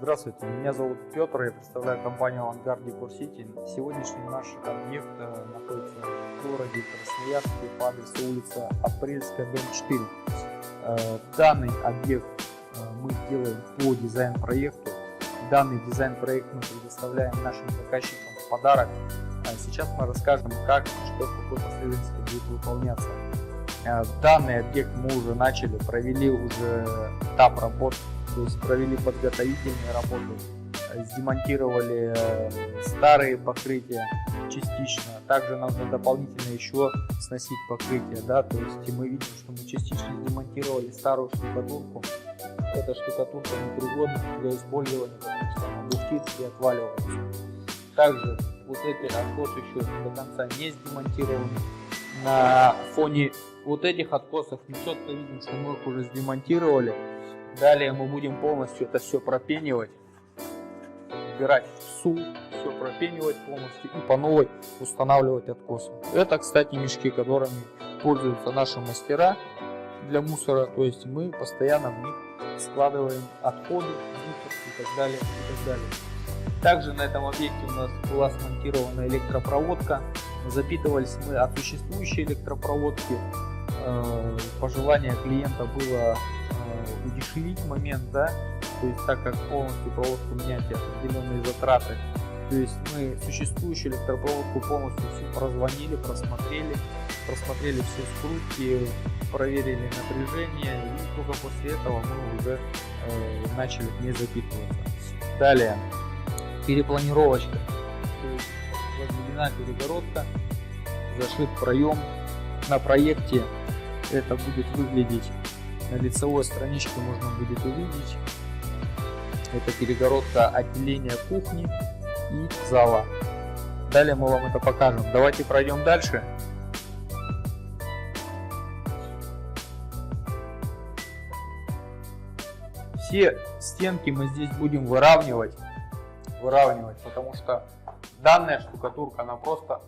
Здравствуйте, меня зовут Петр, я представляю компанию Авангард Декор Сити. Сегодняшний наш объект находится в городе Красноярске по адресу улица Апрельская, дом 4. Данный объект мы делаем по дизайн-проекту. Данный дизайн-проект мы предоставляем нашим заказчикам в подарок. Сейчас мы расскажем, как и что в какой последовательности будет выполняться. Данный объект мы уже начали, провели уже этап работ. То есть провели подготовительные работы, демонтировали старые покрытия частично. Также нужно дополнительно еще сносить покрытие, да, то есть мы видим, что мы частично демонтировали старую штукатурку. Эта штукатурка непригодна для использования, потому что она бухтит и отваливается. Также вот эти откосы еще до конца не сдемонтированы. На фоне вот этих откосов мы четко видим, что мы их уже сдемонтировали. Далее мы будем полностью это все пропенивать, убирать всу, все пропенивать полностью и по новой устанавливать откосы. Это, кстати, мешки, которыми пользуются наши мастера для мусора. То есть мы постоянно в них складываем отходы, мусор и так далее, и так далее. Также на этом объекте у нас была смонтирована электропроводка. Запитывались мы от существующей электропроводки. Пожелание клиента было удешевить момент, да, то есть так как полностью проводку менять определенные затраты. То есть мы существующую электропроводку полностью всю прозвонили, просмотрели все скрутки, проверили напряжение, и только после этого мы уже начали к ней запитываться. Далее перепланировочка, то есть возведена перегородка, зашит проем. На проекте это будет выглядеть. На лицевой страничке можно будет увидеть. Это перегородка отделения кухни и зала. Далее мы вам это покажем. Давайте пройдем дальше. Все стенки мы здесь будем выравнивать, потому что данная штукатурка, она просто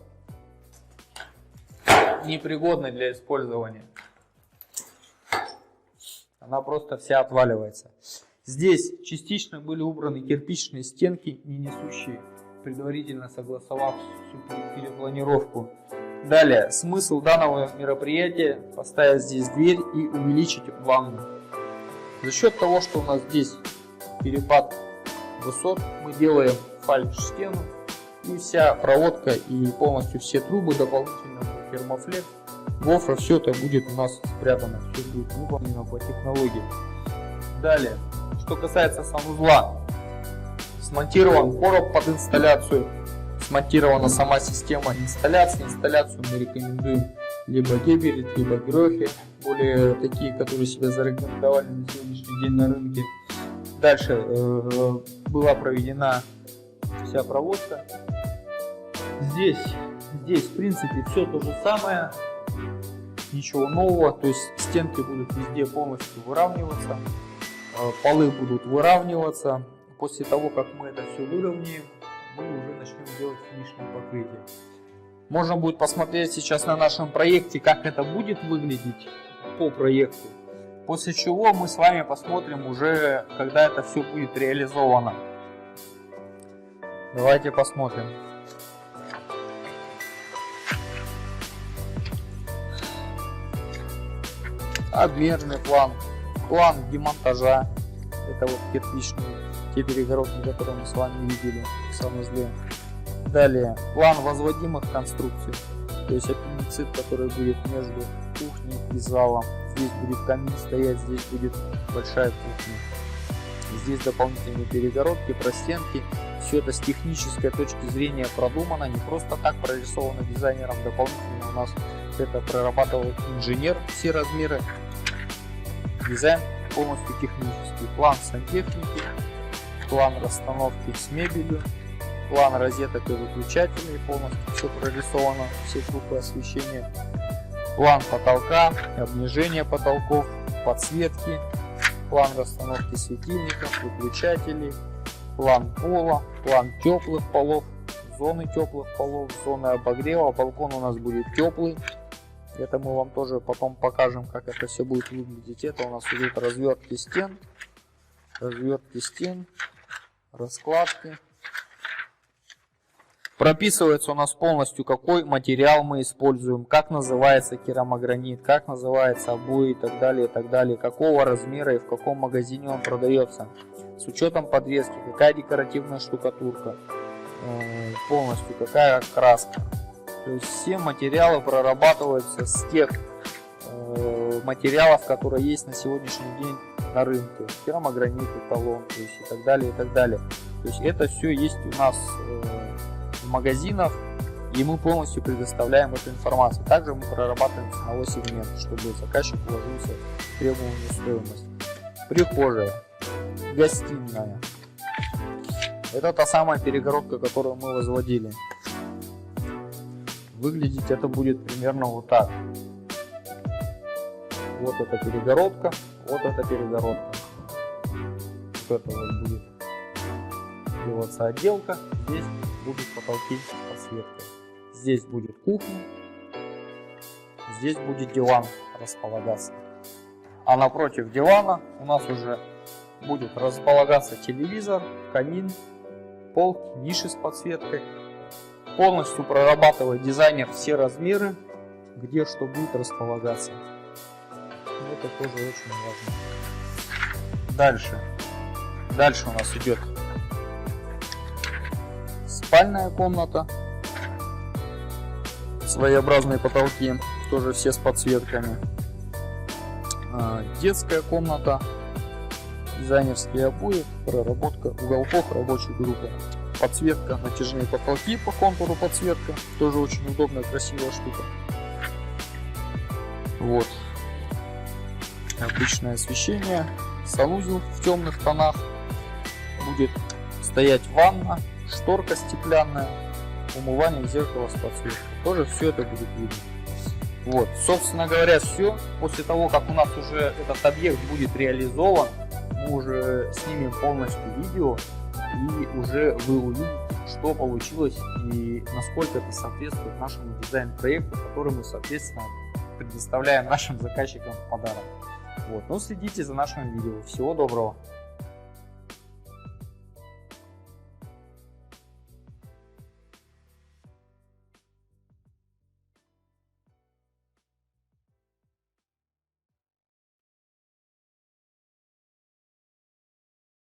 непригодна для использования. Она просто вся отваливается. Здесь частично были убраны кирпичные стенки, не несущие, предварительно согласовав всю перепланировку. Далее, смысл данного мероприятия — поставить здесь дверь и увеличить ванну. За счет того, что у нас здесь перепад высот, мы делаем фальш-стену, и вся проводка и полностью все трубы, дополнительно термофлекс, гофра, все это будет у нас спрятано, все будет выполнено по технологии. Далее, что касается санузла, смонтирован короб под инсталляцию, смонтирована сама система инсталляции. Инсталляцию мы рекомендуем либо Геберит, либо Грохи, более такие, которые себя зарекомендовали на сегодняшний день на рынке. Дальше была проведена вся проводка. Здесь в принципе все то же самое. Ничего нового, то есть стенки будут везде полностью выравниваться, полы будут выравниваться. После того, как мы это все выровняем, мы уже начнем делать финишное покрытие. Можно будет посмотреть сейчас на нашем проекте, как это будет выглядеть по проекту. После чего мы с вами посмотрим уже, когда это все будет реализовано. Давайте посмотрим. Обмерный план демонтажа, это вот кирпичные, те перегородки, которые мы с вами видели в санузле. Далее план возводимых конструкций, то есть аппендицит, который будет между кухней и залом. Здесь будет камин стоять, здесь будет большая кухня. Здесь дополнительные перегородки, простенки. Все это с технической точки зрения продумано, не просто так прорисовано дизайнером. Дополнительно у нас это прорабатывал инженер, все размеры. Дизайн полностью технический. План сантехники, план расстановки с мебелью, план розеток и выключателей, полностью все прорисовано, все группы освещения. План потолка, обнижение потолков, подсветки, план расстановки светильников, выключателей, план пола, план теплых полов, зоны теплых полов, зоны обогрева. Балкон у нас будет теплый. Это мы вам тоже потом покажем, как это все будет выглядеть. Это у нас идут развертки стен, раскладки. Прописывается у нас полностью, какой материал мы используем, как называется керамогранит, как называется обои и так далее, какого размера и в каком магазине он продается, с учетом подвески, какая декоративная штукатурка, полностью какая краска. То есть все материалы прорабатываются с тех материалов, которые есть на сегодняшний день на рынке, керамогранит, эталон, то есть и так далее, и так далее. То есть это все есть у нас в магазинах, и мы полностью предоставляем эту информацию. Также мы прорабатываем ценовой сегмент, чтобы заказчик вложился в требуемую стоимость. Прихожая, гостиная. Это та самая перегородка, которую мы возводили. Выглядеть это будет примерно вот так. Вот эта перегородка, вот эта перегородка. Вот это вот будет делаться отделка. Здесь будут потолки с подсветкой. Здесь будет кухня. Здесь будет диван располагаться. А напротив дивана у нас уже будет располагаться телевизор, камин, полки, ниши с подсветкой. Полностью прорабатывает дизайнер все размеры, где что будет располагаться. Это тоже очень важно. Дальше у нас идет спальная комната. Своеобразные потолки, тоже все с подсветками. Детская комната. Дизайнерские обои, проработка уголков рабочей группы. Подсветка, натяжные потолки по контуру подсветка. Тоже очень удобная, красивая штука. Вот. Обычное освещение. Санузел в темных тонах. Будет стоять ванна, шторка стеклянная, умывание зеркала с подсветкой. Тоже все это будет видно. Вот, собственно говоря, все. После того, как у нас уже этот объект будет реализован, мы уже снимем полностью видео, и уже вы увидите, что получилось и насколько это соответствует нашему дизайн-проекту, который мы, соответственно, предоставляем нашим заказчикам в подарок. Вот. Ну, следите за нашим видео. Всего доброго!